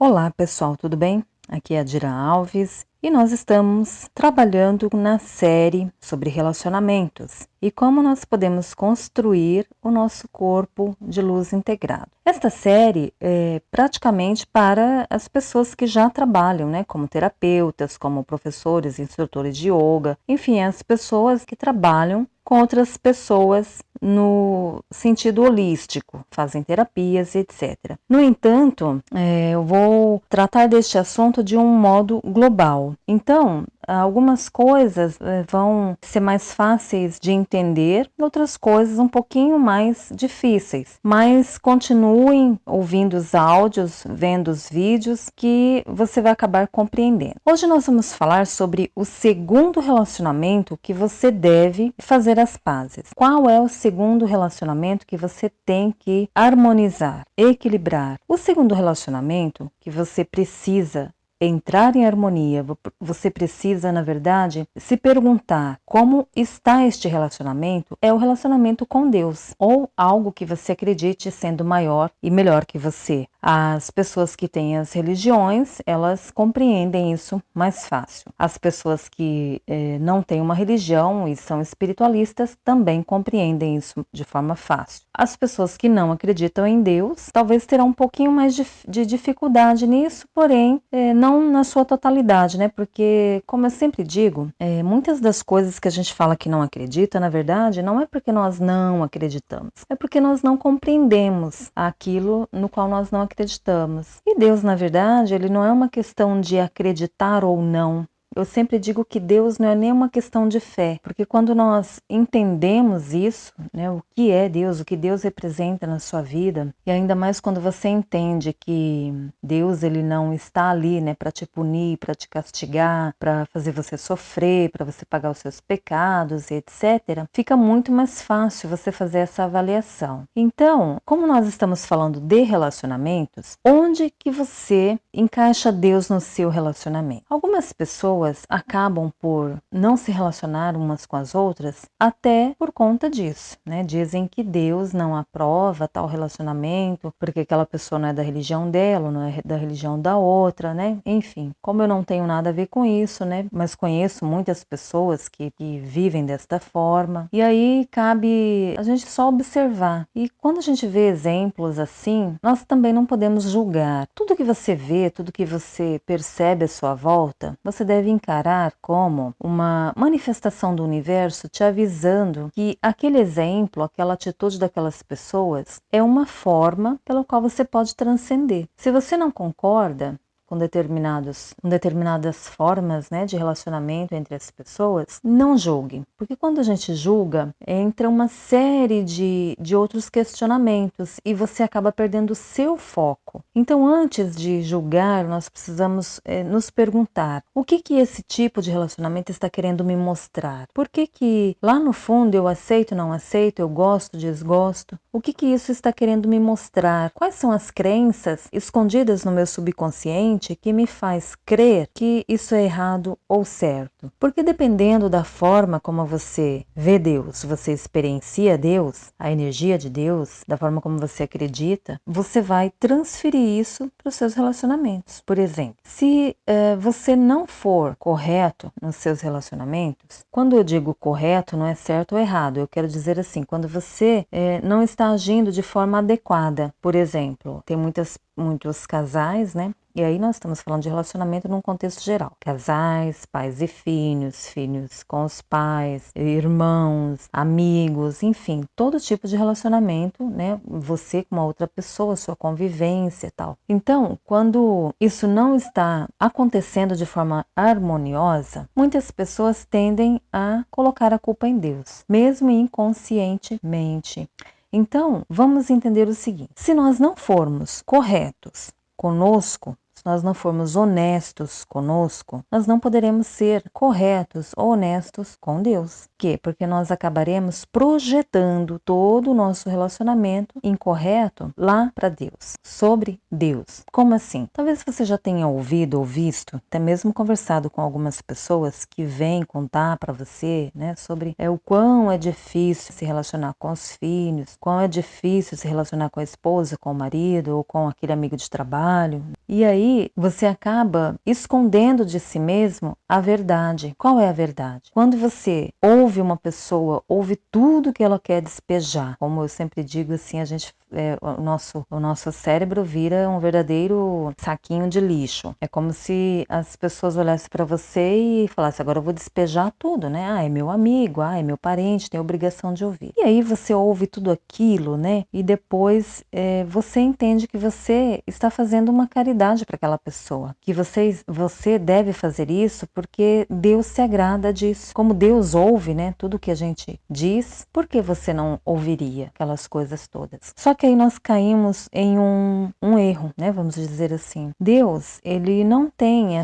Olá pessoal, tudo bem? Aqui é a Dira Alves e nós estamos trabalhando na série sobre relacionamentos e como nós podemos construir o nosso corpo de luz integrado. Esta série é praticamente para as pessoas que já trabalham, como terapeutas, como professores, instrutores de yoga, enfim, as pessoas que trabalham com outras pessoas no sentido holístico, fazem terapias, etc. No entanto, eu vou tratar deste assunto de um modo global. Então, algumas coisas vão ser mais fáceis de entender, outras coisas um pouquinho mais difíceis. Mas continuem ouvindo os áudios, vendo os vídeos, que você vai acabar compreendendo. Hoje nós vamos falar sobre o segundo relacionamento que você deve fazer as pazes. Qual é o segundo relacionamento que você tem que harmonizar, equilibrar? O segundo relacionamento que você precisa entrar em harmonia, você precisa, na verdade, se perguntar como está este relacionamento, é o relacionamento com Deus, ou algo que você acredite sendo maior e melhor que você. As pessoas que têm as religiões, elas compreendem isso mais fácil. As pessoas que não têm uma religião e são espiritualistas também compreendem isso de forma fácil. As pessoas que não acreditam em Deus, talvez terão um pouquinho mais de dificuldade nisso, porém, não na sua totalidade, Porque, como eu sempre digo, muitas das coisas que a gente fala que não acredita, na verdade, não é porque nós não acreditamos, é porque nós não compreendemos aquilo no qual nós não acreditamos. E Deus, na verdade, ele não é uma questão de acreditar ou não. Eu sempre digo que Deus não é nem uma questão de fé, porque quando nós entendemos isso, o que é Deus, o que Deus representa na sua vida, e ainda mais quando você entende que Deus ele não está ali, para te punir, para te castigar, para fazer você sofrer, para você pagar os seus pecados, e etc., fica muito mais fácil você fazer essa avaliação. Então, como nós estamos falando de relacionamentos, onde que você encaixa Deus no seu relacionamento? Algumas pessoas acabam por não se relacionar umas com as outras até por conta disso, Dizem que Deus não aprova tal relacionamento porque aquela pessoa não é da religião dela, não é da religião da outra, Enfim, como eu não tenho nada a ver com isso, Mas conheço muitas pessoas que vivem desta forma e aí cabe a gente só observar. E quando a gente vê exemplos assim, nós também não podemos julgar. Tudo que você vê, tudo que você percebe à sua volta, você deve encarar como uma manifestação do universo te avisando que aquele exemplo, aquela atitude daquelas pessoas é uma forma pela qual você pode transcender. Se você não concorda com determinadas formas de relacionamento entre as pessoas, não julgue. Porque quando a gente julga, entra uma série de outros questionamentos e você acaba perdendo o seu foco. Então, antes de julgar, nós precisamos nos perguntar: o que esse tipo de relacionamento está querendo me mostrar? Por que lá no fundo eu aceito, não aceito, eu gosto, desgosto? O que isso está querendo me mostrar? Quais são as crenças escondidas no meu subconsciente que me faz crer que isso é errado ou certo? Porque dependendo da forma como você vê Deus, você experiencia Deus, a energia de Deus, da forma como você acredita, você vai transferir isso para os seus relacionamentos. Por exemplo, se você não for correto nos seus relacionamentos, quando eu digo correto, não é certo ou errado, eu quero dizer assim, quando você não está agindo de forma adequada. Por exemplo, tem muitos casais, E aí nós estamos falando de relacionamento num contexto geral. Casais, pais e filhos, filhos com os pais, irmãos, amigos, enfim, todo tipo de relacionamento, Você com uma outra pessoa, sua convivência e tal. Então, quando isso não está acontecendo de forma harmoniosa, muitas pessoas tendem a colocar a culpa em Deus, mesmo inconscientemente. Então, vamos entender o seguinte: se nós não formos corretos conosco, se nós não formos honestos conosco, nós não poderemos ser corretos ou honestos com Deus. Por quê? Porque nós acabaremos projetando todo o nosso relacionamento incorreto lá para Deus, sobre Deus. Como assim? Talvez você já tenha ouvido ou visto, até mesmo conversado com algumas pessoas que vêm contar para você, sobre o quão é difícil se relacionar com os filhos, quão é difícil se relacionar com a esposa, com o marido ou com aquele amigo de trabalho. E aí aí você acaba escondendo de si mesmo a verdade. Qual é a verdade? Quando você ouve uma pessoa, ouve tudo que ela quer despejar, como eu sempre digo assim, o nosso cérebro vira um verdadeiro saquinho de lixo. É como se as pessoas olhassem para você e falassem, agora eu vou despejar tudo, né? Ah, é meu amigo, ah, é meu parente, tem a obrigação de ouvir. E aí você ouve tudo aquilo, né? E depois você entende que você está fazendo uma caridade para aquela pessoa, que você deve fazer isso porque Deus se agrada disso. Como Deus ouve, né, tudo que a gente diz, por que você não ouviria aquelas coisas todas? Só que aí nós caímos em um erro, né, vamos dizer assim. Deus, ele não tem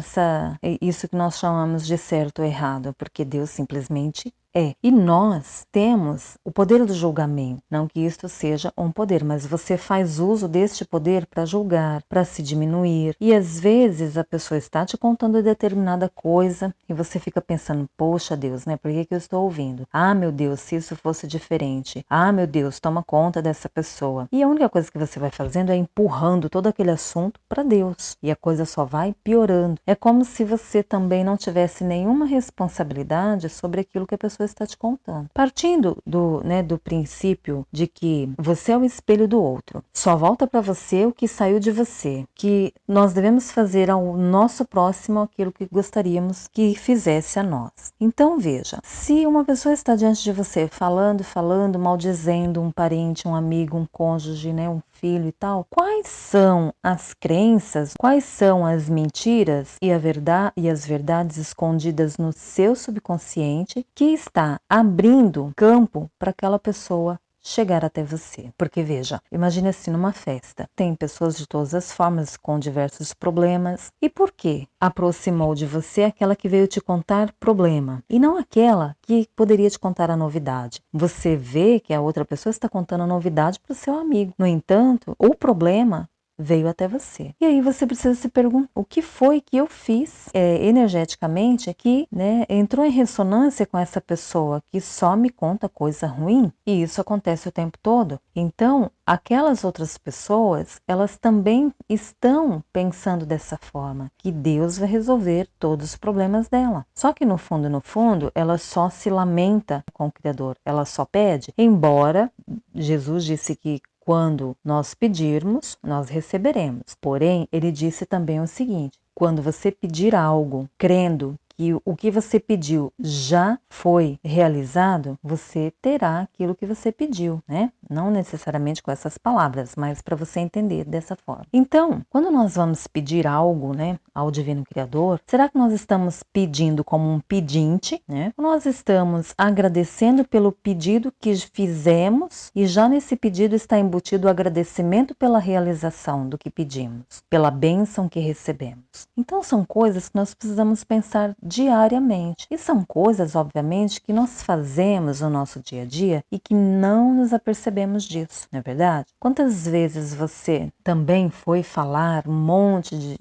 isso que nós chamamos de certo ou errado, porque Deus simplesmente é. E nós temos o poder do julgamento. Não que isto seja um poder, mas você faz uso deste poder para julgar, para se diminuir. E às vezes a pessoa está te contando determinada coisa e você fica pensando, poxa Deus, né? Por que eu estou ouvindo? Ah, meu Deus, se isso fosse diferente. Ah, meu Deus, toma conta dessa pessoa. E a única coisa que você vai fazendo é empurrando todo aquele assunto para Deus. E a coisa só vai piorando. É como se você também não tivesse nenhuma responsabilidade sobre aquilo que a pessoa está te contando. Partindo do princípio de que você é o espelho do outro, só volta para você o que saiu de você, que nós devemos fazer ao nosso próximo aquilo que gostaríamos que fizesse a nós. Então veja, se uma pessoa está diante de você falando, maldizendo um parente, um amigo, um cônjuge, né, um filho e tal, quais são as crenças, quais são as mentiras e as verdades escondidas no seu subconsciente que está abrindo campo para aquela pessoa chegar até você? Porque veja, imagine assim numa festa, tem pessoas de todas as formas com diversos problemas, e por que aproximou de você aquela que veio te contar problema e não aquela que poderia te contar a novidade? Você vê que a outra pessoa está contando a novidade para o seu amigo, no entanto, o problema veio até você. E aí você precisa se perguntar, o que foi que eu fiz energeticamente que, né, entrou em ressonância com essa pessoa que só me conta coisa ruim? E isso acontece o tempo todo. Então, aquelas outras pessoas, elas também estão pensando dessa forma, que Deus vai resolver todos os problemas dela. Só que no fundo, ela só se lamenta com o Criador, ela só pede, embora Jesus disse que quando nós pedirmos, nós receberemos. Porém, ele disse também o seguinte, quando você pedir algo, crendo que o que você pediu já foi realizado, você terá aquilo que você pediu, né? Não necessariamente com essas palavras, mas para você entender dessa forma. Então, quando nós vamos pedir algo, né, ao Divino Criador, será que nós estamos pedindo como um pedinte, né? Ou nós estamos agradecendo pelo pedido que fizemos e já nesse pedido está embutido o agradecimento pela realização do que pedimos, pela bênção que recebemos. Então, são coisas que nós precisamos pensar diariamente. E são coisas, obviamente, que nós fazemos no nosso dia a dia e que não nos apercebemos disso, não é verdade? Quantas vezes você também foi falar um monte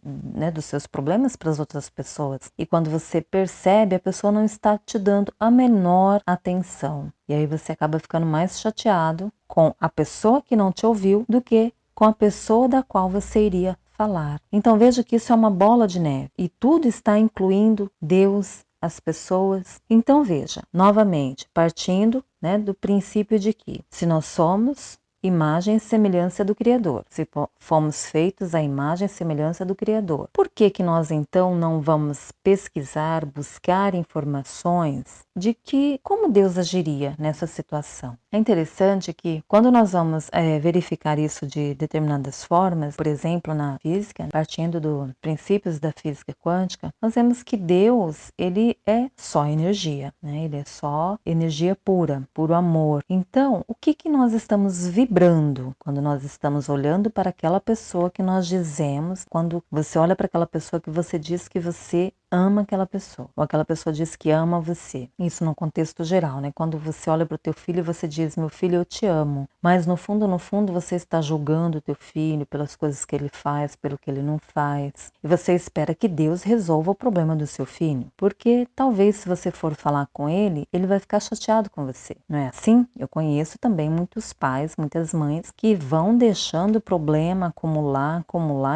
dos seus problemas para as outras pessoas e quando você percebe, a pessoa não está te dando a menor atenção. E aí você acaba ficando mais chateado com a pessoa que não te ouviu do que com a pessoa da qual você iria falar. Então veja que isso é uma bola de neve e tudo está incluindo Deus, as pessoas. Então veja, novamente, partindo, né, do princípio de que se nós somos imagem e semelhança do Criador, se fomos feitos à imagem e semelhança do Criador, por que que nós então não vamos pesquisar, buscar informações de que como Deus agiria nessa situação? É interessante que quando nós vamos verificar isso de determinadas formas, por exemplo, na física, partindo dos princípios da física quântica, nós vemos que Deus, ele é só energia, né? Ele é só energia pura, puro amor. Então, o que que nós estamos vibrando quando nós estamos olhando para aquela pessoa que nós dizemos, quando você olha para aquela pessoa que você diz que você ama aquela pessoa, ou aquela pessoa diz que ama você. Isso num contexto geral, né? Quando você olha para o teu filho, você diz, meu filho, eu te amo. Mas no fundo, você está julgando o teu filho pelas coisas que ele faz, pelo que ele não faz. E você espera que Deus resolva o problema do seu filho. Porque talvez se você for falar com ele, ele vai ficar chateado com você. Não é assim? Eu conheço também muitos pais, muitas mães que vão deixando o problema acumular,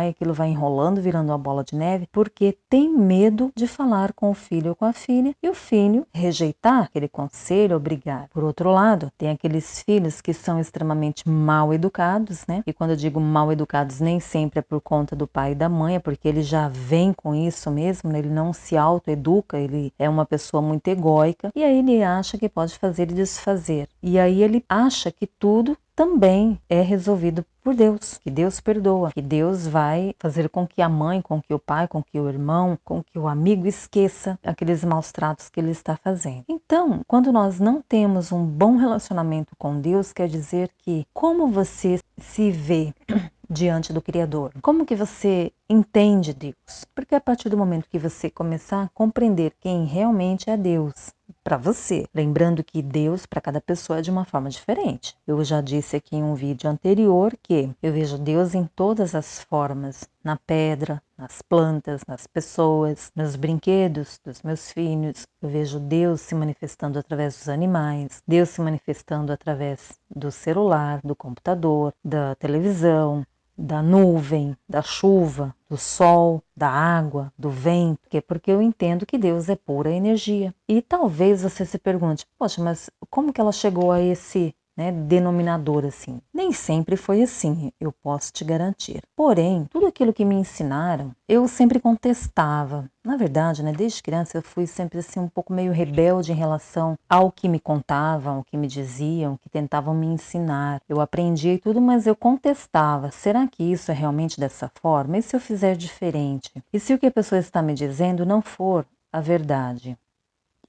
e aquilo vai enrolando, virando uma bola de neve, porque tem medo de falar com o filho ou com a filha e o filho rejeitar aquele conselho ou brigar. Por outro lado, tem aqueles filhos que são extremamente mal educados, né? E quando eu digo mal educados, nem sempre é por conta do pai e da mãe, é porque ele já vem com isso mesmo, né? Ele não se autoeduca, ele é uma pessoa muito egóica e aí ele acha que pode fazer e desfazer. E aí ele acha que tudo também é resolvido por Deus, que Deus perdoa, que Deus vai fazer com que a mãe, com que o pai, com que o irmão, com que o amigo esqueça aqueles maus tratos que ele está fazendo. Então, quando nós não temos um bom relacionamento com Deus, quer dizer que como você se vê diante do Criador? Como que você entende Deus? Porque a partir do momento que você começar a compreender quem realmente é Deus para você, lembrando que Deus para cada pessoa é de uma forma diferente. Eu já disse aqui em um vídeo anterior que eu vejo Deus em todas as formas, na pedra, nas plantas, nas pessoas, nos brinquedos dos meus filhos. Eu vejo Deus se manifestando através dos animais, Deus se manifestando através do celular, do computador, da televisão, da nuvem, da chuva, do sol, da água, do vento, porque eu entendo que Deus é pura energia. E talvez você se pergunte, poxa, mas como que ela chegou a esse denominador assim? Nem sempre foi assim, eu posso te garantir. Porém, tudo aquilo que me ensinaram, eu sempre contestava. Na verdade, desde criança eu fui sempre assim um pouco meio rebelde em relação ao que me contavam, ao que me diziam, que tentavam me ensinar. Eu aprendia e tudo, mas eu contestava. Será que isso é realmente dessa forma? E se eu fizer diferente? E se o que a pessoa está me dizendo não for a verdade?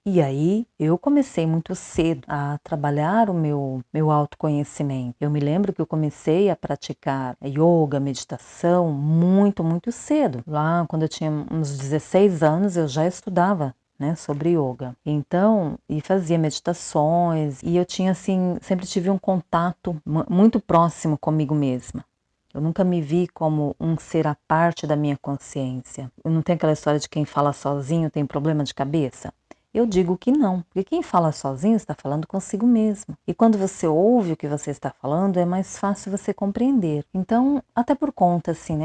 E aí eu comecei muito cedo a trabalhar o meu autoconhecimento. Eu me lembro que eu comecei a praticar yoga, meditação muito cedo. Lá quando eu tinha uns 16 anos eu já estudava sobre yoga. Então, e fazia meditações, e eu tinha assim, sempre tive um contato muito próximo comigo mesma. Eu nunca me vi como um ser à parte da minha consciência. Eu não tenho aquela história de quem fala sozinho tem problema de cabeça. Eu digo que não, porque quem fala sozinho está falando consigo mesmo. E quando você ouve o que você está falando, é mais fácil você compreender. Então, até por conta, assim,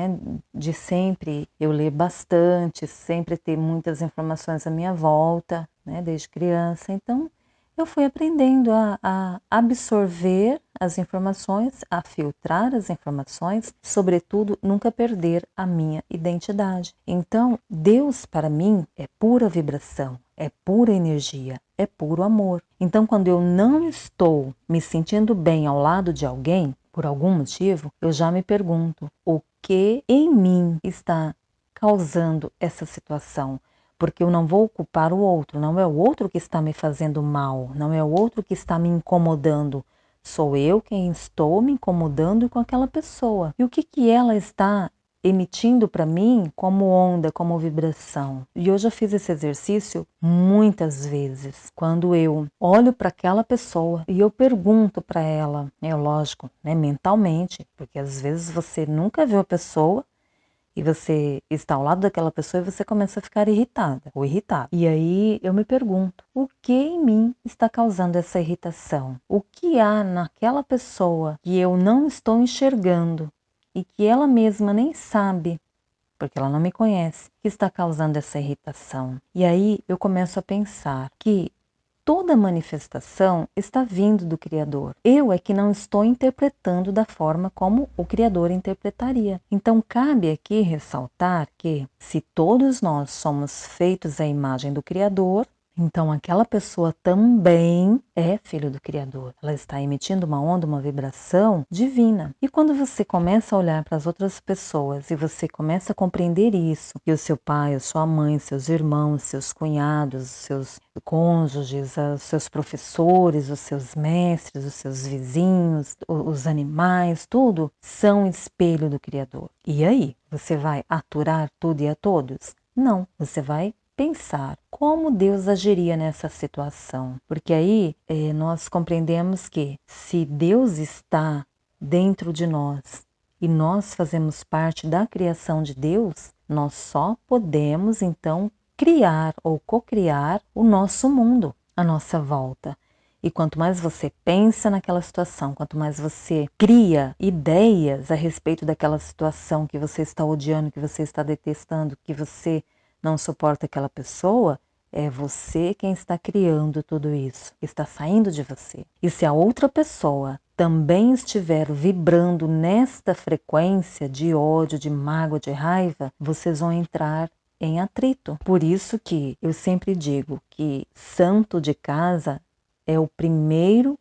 de sempre eu ler bastante, sempre ter muitas informações à minha volta, desde criança. Então, eu fui aprendendo a absorver as informações, a filtrar as informações, sobretudo nunca perder a minha identidade. Então, Deus para mim é pura vibração, é pura energia, é puro amor. Então, quando eu não estou me sentindo bem ao lado de alguém, por algum motivo, eu já me pergunto o que em mim está causando essa situação. Porque eu não vou culpar o outro, não é o outro que está me fazendo mal, não é o outro que está me incomodando. Sou eu quem estou me incomodando com aquela pessoa. E o que ela está emitindo para mim como onda, como vibração? E eu já fiz esse exercício muitas vezes. Quando eu olho para aquela pessoa e eu pergunto para ela, lógico, mentalmente, porque às vezes você nunca viu a pessoa, e você está ao lado daquela pessoa e você começa a ficar irritada ou irritado. E aí eu me pergunto, o que em mim está causando essa irritação? O que há naquela pessoa que eu não estou enxergando e que ela mesma nem sabe, porque ela não me conhece, que está causando essa irritação? E aí eu começo a pensar que toda manifestação está vindo do Criador. Eu é que não estou interpretando da forma como o Criador interpretaria. Então, cabe aqui ressaltar que, se todos nós somos feitos à imagem do Criador, então aquela pessoa também é filho do Criador. Ela está emitindo uma onda, uma vibração divina. E quando você começa a olhar para as outras pessoas e você começa a compreender isso, que o seu pai, a sua mãe, seus irmãos, seus cunhados, os seus cônjuges, os seus professores, os seus mestres, os seus vizinhos, os animais, tudo são espelho do Criador. E aí, você vai aturar tudo e a todos? Não, você vai pensar como Deus agiria nessa situação. Porque aí nós compreendemos que se Deus está dentro de nós e nós fazemos parte da criação de Deus, nós só podemos então criar ou cocriar o nosso mundo à nossa volta. E quanto mais você pensa naquela situação, quanto mais você cria ideias a respeito daquela situação que você está odiando, que você está detestando, que você não suporta aquela pessoa, é você quem está criando tudo isso, está saindo de você. E se a outra pessoa também estiver vibrando nesta frequência de ódio, de mágoa, de raiva, vocês vão entrar em atrito. Por isso que eu sempre digo que santo de casa é o primeiro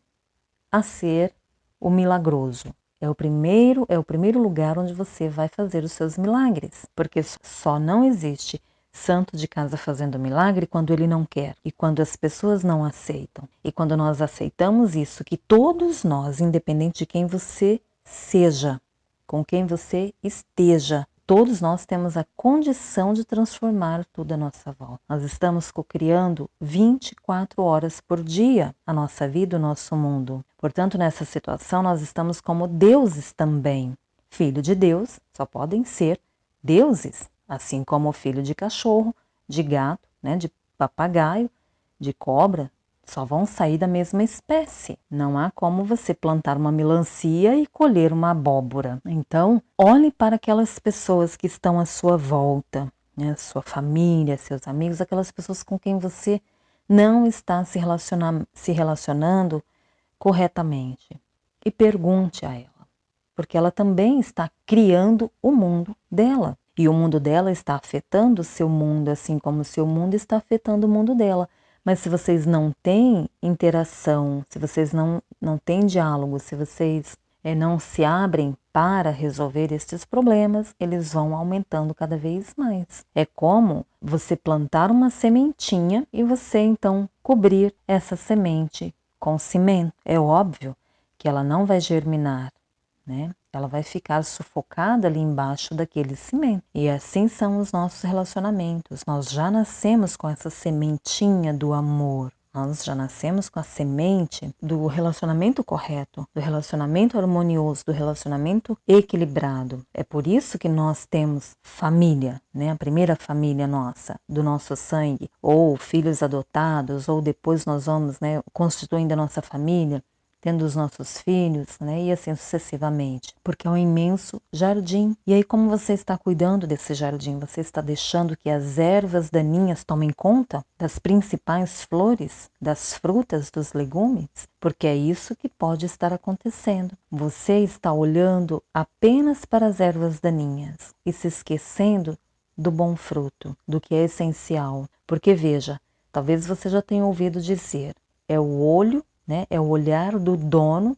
a ser o milagroso. É o primeiro lugar onde você vai fazer os seus milagres, porque só não existe santo de casa fazendo milagre quando ele não quer e quando as pessoas não aceitam. E quando nós aceitamos isso, que todos nós, independente de quem você seja, com quem você esteja, todos nós temos a condição de transformar tudo à nossa volta. Nós estamos cocriando 24 horas por dia a nossa vida, o nosso mundo. Portanto, nessa situação, nós estamos como deuses também. Filho de Deus só podem ser deuses, assim como o filho de cachorro, de gato, né, de papagaio, de cobra, só vão sair da mesma espécie. Não há como você plantar uma melancia e colher uma abóbora. Então, olhe para aquelas pessoas que estão à sua volta, né? Sua família, seus amigos, aquelas pessoas com quem você não está se relacionando corretamente. E pergunte a ela, porque ela também está criando o mundo dela. E o mundo dela está afetando o seu mundo, assim como o seu mundo está afetando o mundo dela. Mas se vocês não têm interação, se vocês não têm diálogo, se vocês não se abrem para resolver estes problemas, eles vão aumentando cada vez mais. É como você plantar uma sementinha e você então cobrir essa semente com cimento. É óbvio que ela não vai germinar, né? Ela vai ficar sufocada ali embaixo daquele cimento. E assim são os nossos relacionamentos. Nós já nascemos com essa sementinha do amor. Nós já nascemos com a semente do relacionamento correto, do relacionamento harmonioso, do relacionamento equilibrado. É por isso que nós temos família, né? A primeira família nossa, do nosso sangue, ou filhos adotados, ou depois nós vamos, né, constituindo a nossa família, tendo os nossos filhos, né, e assim sucessivamente, porque é um imenso jardim. E aí, como você está cuidando desse jardim? Você está deixando que as ervas daninhas tomem conta das principais flores, das frutas, dos legumes? Porque é isso que pode estar acontecendo. Você está olhando apenas para as ervas daninhas e se esquecendo do bom fruto, do que é essencial. Porque veja, talvez você já tenha ouvido dizer, é o olho, né? É o olhar do dono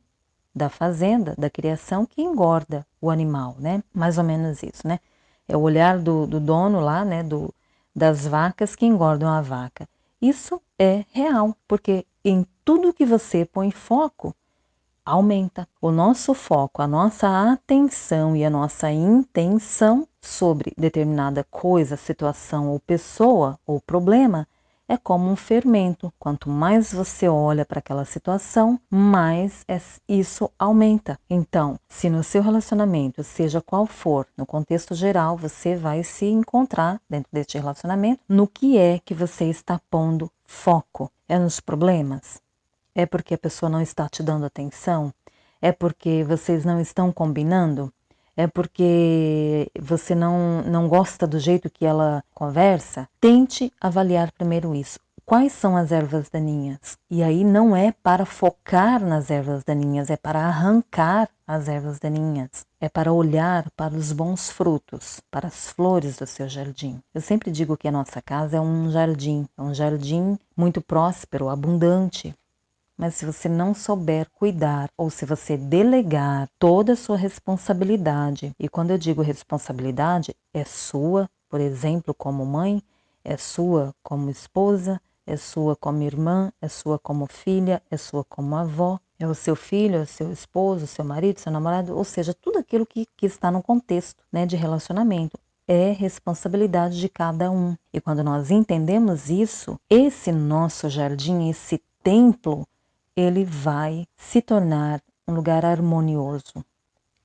da fazenda, da criação, que engorda o animal, né? Mais ou menos isso, né? É o olhar do dono lá, né? Das vacas que engordam a vaca. Isso é real, porque em tudo que você põe foco, aumenta. O nosso foco, a nossa atenção e a nossa intenção sobre determinada coisa, situação ou pessoa ou problema é como um fermento. Quanto mais você olha para aquela situação, mais isso aumenta. Então, se no seu relacionamento, seja qual for, no contexto geral, você vai se encontrar dentro deste relacionamento, no que é que você está pondo foco? É nos problemas? É porque a pessoa não está te dando atenção? É porque vocês não estão combinando? É porque você não gosta do jeito que ela conversa? Tente avaliar primeiro isso. Quais são as ervas daninhas? E aí não é para focar nas ervas daninhas, é para arrancar as ervas daninhas. É para olhar para os bons frutos, para as flores do seu jardim. Eu sempre digo que a nossa casa é um jardim muito próspero, abundante. Mas se você não souber cuidar, ou se você delegar toda a sua responsabilidade, e quando eu digo responsabilidade, é sua, por exemplo, como mãe, é sua como esposa, é sua como irmã, é sua como filha, é sua como avó, é o seu filho, é o seu esposo, seu marido, seu namorado, ou seja, tudo aquilo que está no contexto, né, de relacionamento. é responsabilidade de cada um. E quando nós entendemos isso, esse nosso jardim, esse templo, ele vai se tornar um lugar harmonioso,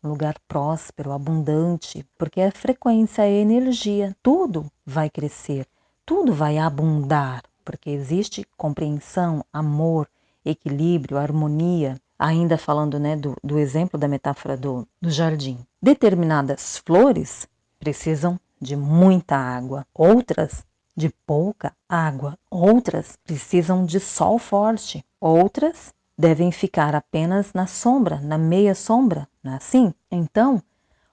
um lugar próspero, abundante, porque a frequência é energia, tudo vai crescer, tudo vai abundar, porque existe compreensão, amor, equilíbrio, harmonia. Ainda falando, né, do exemplo da metáfora do jardim. Determinadas flores precisam de muita água, outras de pouca água, outras precisam de sol forte, outras devem ficar apenas na sombra, na meia sombra, não é assim? Então,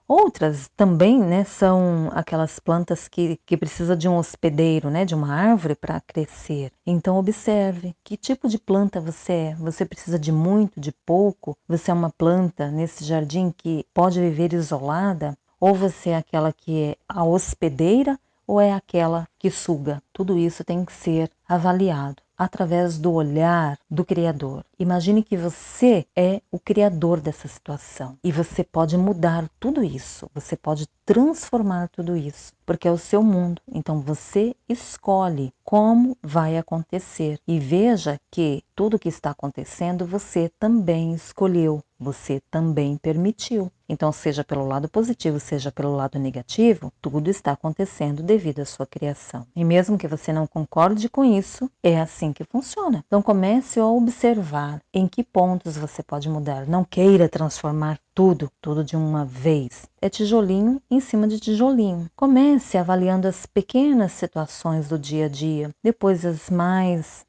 outras também, né, são aquelas plantas que precisam de um hospedeiro, né, de uma árvore para crescer. Então observe que tipo de planta você é. Você precisa de muito, de pouco? Você é uma planta nesse jardim que pode viver isolada? Ou você é aquela que é a hospedeira ou é aquela que suga? Tudo isso tem que ser avaliado através do olhar do Criador. Imagine que você é o Criador dessa situação e você pode mudar tudo isso, você pode transformar tudo isso, porque é o seu mundo. Então você escolhe como vai acontecer e veja que tudo que está acontecendo você também escolheu, você também permitiu. Então, seja pelo lado positivo, seja pelo lado negativo, tudo está acontecendo devido à sua criação. E mesmo que você não concorde com isso, é assim que funciona. Então, comece a observar em que pontos você pode mudar. Não queira transformar tudo de uma vez. É tijolinho em cima de tijolinho. Comece avaliando as pequenas situações do dia a dia, depois as mais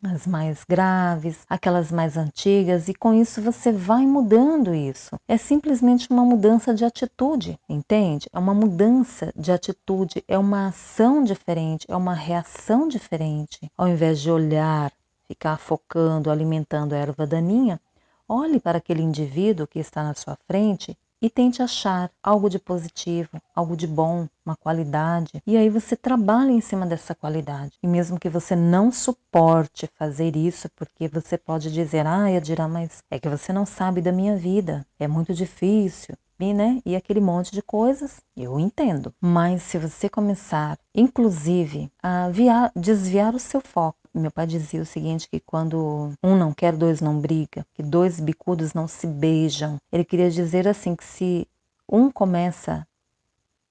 graves, aquelas mais antigas, e com isso você vai mudando isso. É simplesmente uma mudança de atitude, entende? É uma mudança de atitude, é uma ação diferente, é uma reação diferente. Ao invés de olhar, ficar focando, alimentando a erva daninha, olhe para aquele indivíduo que está na sua frente e tente achar algo de positivo, algo de bom, uma qualidade. E aí você trabalha em cima dessa qualidade. E mesmo que você não suporte fazer isso, porque você pode dizer, Yadira, mas é que você não sabe da minha vida, é muito difícil. E aquele monte de coisas, eu entendo. Mas se você começar, inclusive, a desviar o seu foco. Meu pai dizia o seguinte, que quando um não quer, dois não briga, que dois bicudos não se beijam. Ele queria dizer assim, que se um começa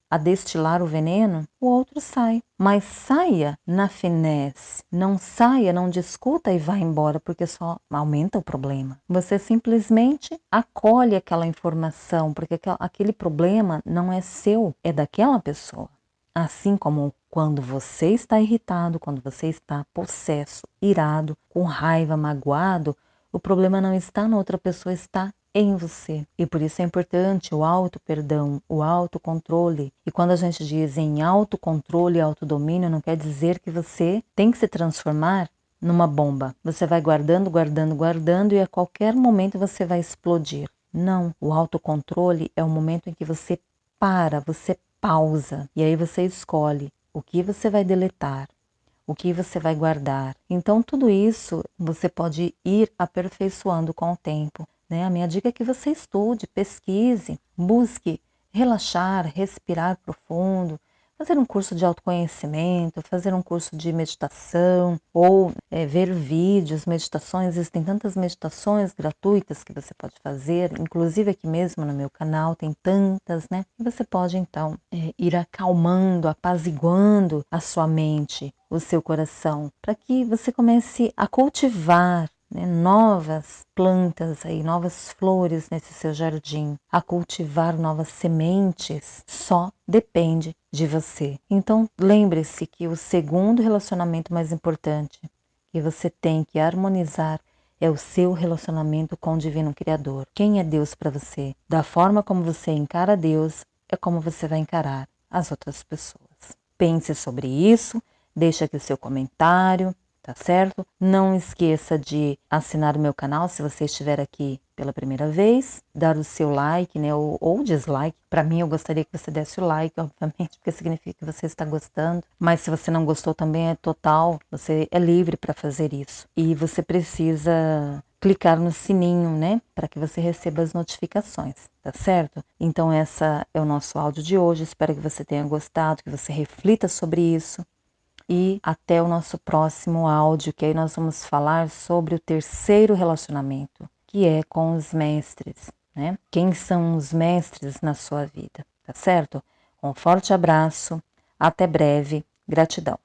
a destilar o veneno, o outro sai. Mas saia na finesse, não saia, não discuta e vá embora, porque só aumenta o problema. Você simplesmente acolhe aquela informação, porque aquele problema não é seu, é daquela pessoa. Assim como quando você está irritado, quando você está possesso, irado, com raiva, magoado, o problema não está na outra pessoa, está em você. E por isso é importante o auto-perdão, o autocontrole. E quando a gente diz em autocontrole e autodomínio, não quer dizer que você tem que se transformar numa bomba. Você vai guardando, guardando, guardando e a qualquer momento você vai explodir. Não, o autocontrole é o momento em que você para, você pausa. E aí você escolhe o que você vai deletar, o que você vai guardar. Então tudo isso você pode ir aperfeiçoando com o tempo. A minha dica é que você estude, pesquise, busque relaxar, respirar profundo, fazer um curso de autoconhecimento, fazer um curso de meditação ou ver vídeos, meditações. Existem tantas meditações gratuitas que você pode fazer, inclusive aqui mesmo no meu canal tem tantas, né? E você pode então ir acalmando, apaziguando a sua mente, o seu coração, para que você comece a cultivar novas plantas, novas flores nesse seu jardim, a cultivar novas sementes, só depende de você. Então lembre-se que o segundo relacionamento mais importante que você tem que harmonizar é o seu relacionamento com o Divino Criador. Quem é Deus para você? Da forma como você encara Deus, é como você vai encarar as outras pessoas. Pense sobre isso, deixe aqui o seu comentário, tá certo? Não esqueça de assinar o meu canal se você estiver aqui pela primeira vez, dar o seu like, ou dislike. Para mim, eu gostaria que você desse o like, obviamente, porque significa que você está gostando. Mas se você não gostou também é total, você é livre para fazer isso. E você precisa clicar no sininho, né, para que você receba as notificações, tá certo? Então essa é o nosso áudio de hoje, espero que você tenha gostado, que você reflita sobre isso e até o nosso próximo áudio, que aí nós vamos falar sobre o terceiro relacionamento, que é com os mestres, né? Quem são os mestres na sua vida, tá certo? Um forte abraço, até breve, gratidão.